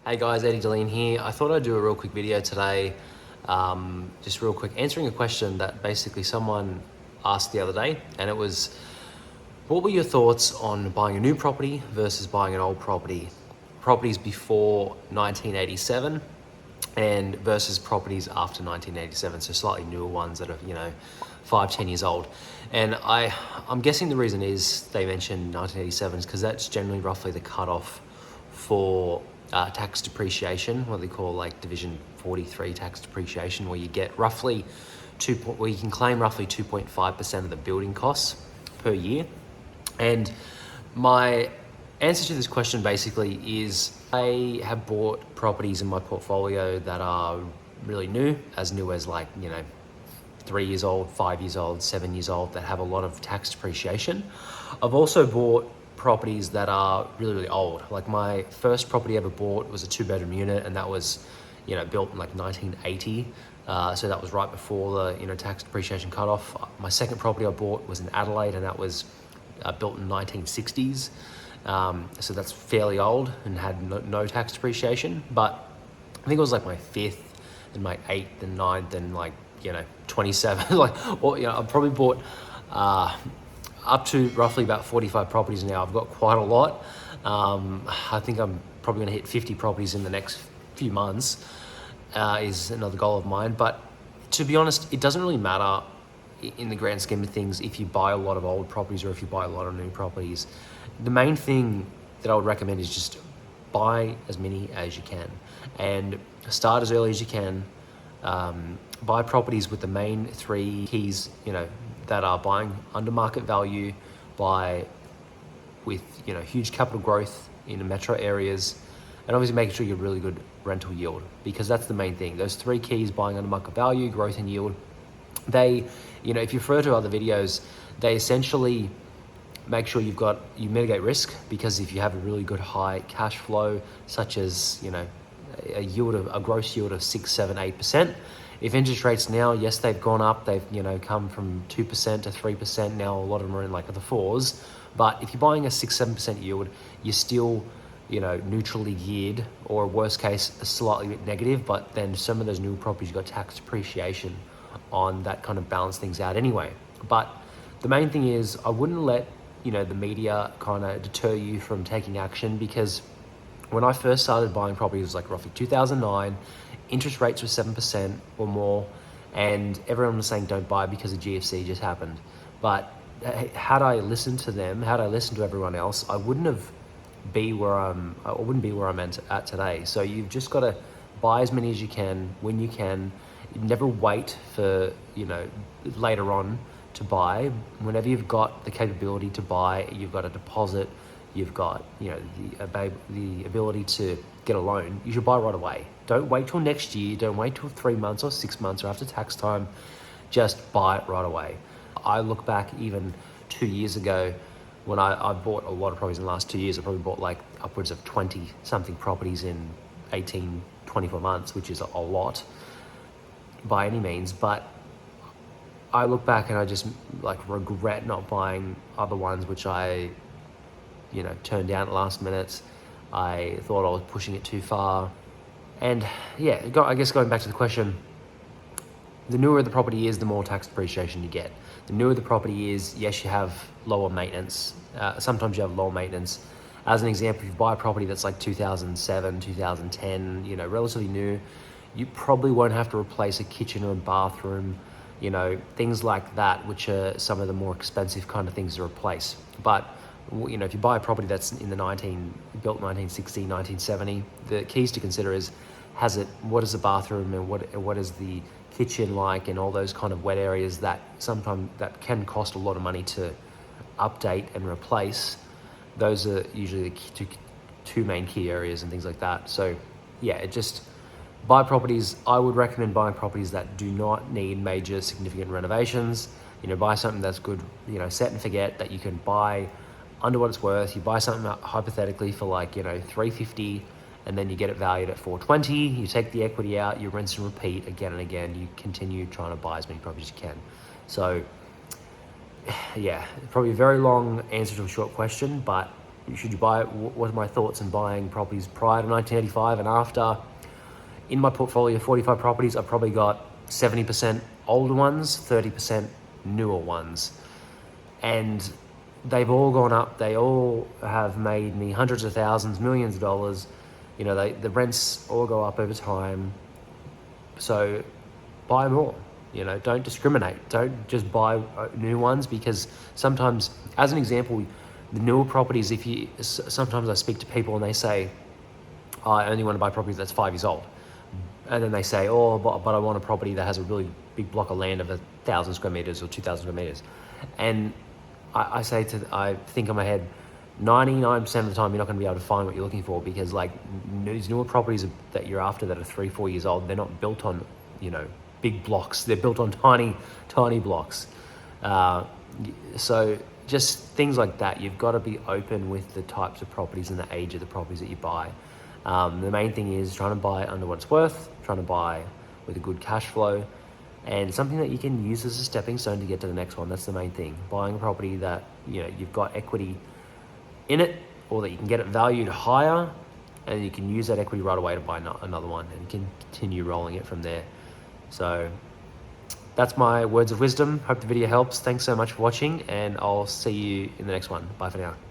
Hey guys, Eddie Deline here. I thought I'd do a real quick video today, just real quick, answering a question that basically someone asked the other day, and it was, what were your thoughts on buying a new property versus buying an old property? Properties before 1987 and versus properties after 1987, so slightly newer ones that are, 5-10 years old. And I'm guessing the reason is they mentioned 1987 is because that's generally roughly the cutoff for tax depreciation, what they call like Division 43 tax depreciation, where you get roughly where you can claim roughly 2.5% of the building costs per year. And my answer to this question basically is I have bought properties in my portfolio that are really new as like, 3 years old, 5 years old, 7 years old, that have a lot of tax depreciation. I've also bought properties that are really, really old. Like my first property I ever bought was a 2-bedroom unit, and that was, built in like 1980. So that was right before the, tax depreciation cutoff. My second property I bought was in Adelaide, and that was built in 1960s. So that's fairly old and had no tax depreciation. But I think it was like my fifth and my 8th and 9th and 27. I've probably bought up to roughly about 45 properties now. I've got quite a lot. I think I'm probably going to hit 50 properties in the next few months, is another goal of mine. But to be honest, it doesn't really matter in the grand scheme of things if you buy a lot of old properties or if you buy a lot of new properties. The main thing that I would recommend is just buy as many as you can and start as early as you can. Buy properties with the main 3 keys, that are buying under market value, with huge capital growth in the metro areas, and obviously making sure you get really good rental yield, because that's the main thing. Those 3 keys: buying under market value, growth, and yield. They, if you refer to other videos, they essentially make sure you mitigate risk, because if you have a really good high cash flow, such as a gross yield of 6, 7, 8%. If interest rates now, yes, they've gone up, they've come from 2% to 3%, now a lot of them are in like the 4s, but if you're buying a 6, 7% yield, you're still neutrally geared, or worst case, a slightly bit negative, but then some of those new properties, you've got tax depreciation on that, kind of balance things out anyway. But the main thing is, I wouldn't let the media kind of deter you from taking action, because when I first started buying properties, it was like roughly 2009, interest rates were 7% or more, and everyone was saying don't buy because the GFC just happened. But had I listened to them, had I listened to everyone else, I wouldn't be where I'm at today. So you've just got to buy as many as you can when you can. Never wait for later on to buy. Whenever you've got the capability to buy, you've got a deposit, you've got the ability to get a loan, you should buy right away. Don't wait till next year, don't wait till 3 months or 6 months or after tax time. Just buy it right away. I look back even 2 years ago, when I bought a lot of properties in the last 2 years. I probably bought like upwards of 20 something properties in 18, 24 months, which is a lot by any means. But I look back and I just regret not buying other ones, which I turned down at last minute. I thought I was pushing it too far. And yeah, I guess going back to the question, the newer the property is, the more tax depreciation you get. The newer the property is, yes, you have lower maintenance. Sometimes you have lower maintenance. As an example, if you buy a property that's like 2007, 2010, relatively new, you probably won't have to replace a kitchen or a bathroom, things like that, which are some of the more expensive kind of things to replace. But if you buy a property that's in the built 1960, 1970, the keys to consider is, what is the bathroom and what is the kitchen like, and all those kind of wet areas that sometimes that can cost a lot of money to update and replace. Those are usually the two main key areas and things like that. So yeah, buy properties. I would recommend buying properties that do not need major significant renovations. Buy something that's good, set and forget, that you can buy under what it's worth. You buy something hypothetically for like, $350, and then you get it valued at $420. You take the equity out, you rinse and repeat again and again. You continue trying to buy as many properties as you can. So yeah, probably a very long answer to a short question, but should you buy it? What are my thoughts on buying properties prior to 1985 and after? In my portfolio of 45 properties, I've probably got 70% older ones, 30% newer ones. And they've all gone up. They all have made me hundreds of thousands, millions of dollars. You know, the rents all go up over time. So buy more. You know, don't discriminate. Don't just buy new ones, because sometimes, as an example, the newer properties, sometimes I speak to people and they say, oh, I only want to buy properties that's 5 years old. And then they say, oh, but I want a property that has a really big block of land of 1,000 square meters or 2,000 square meters. And I think in my head, 99% of the time you're not going to be able to find what you're looking for, because like these newer properties that you're after that are 3-4 years old, they're not built on, you know, big blocks. They're built on tiny blocks. So just things like that. You've got to be open with the types of properties and the age of the properties that you buy. The main thing is trying to buy under what it's worth, trying to buy with a good cash flow, and something that you can use as a stepping stone to get to the next one. That's the main thing. Buying a property that, you know, you've got equity in it, or that you can get it valued higher, and you can use that equity right away to buy another one, and you can continue rolling it from there. So that's my words of wisdom. Hope the video helps. Thanks so much for watching, and I'll see you in the next one. Bye for now.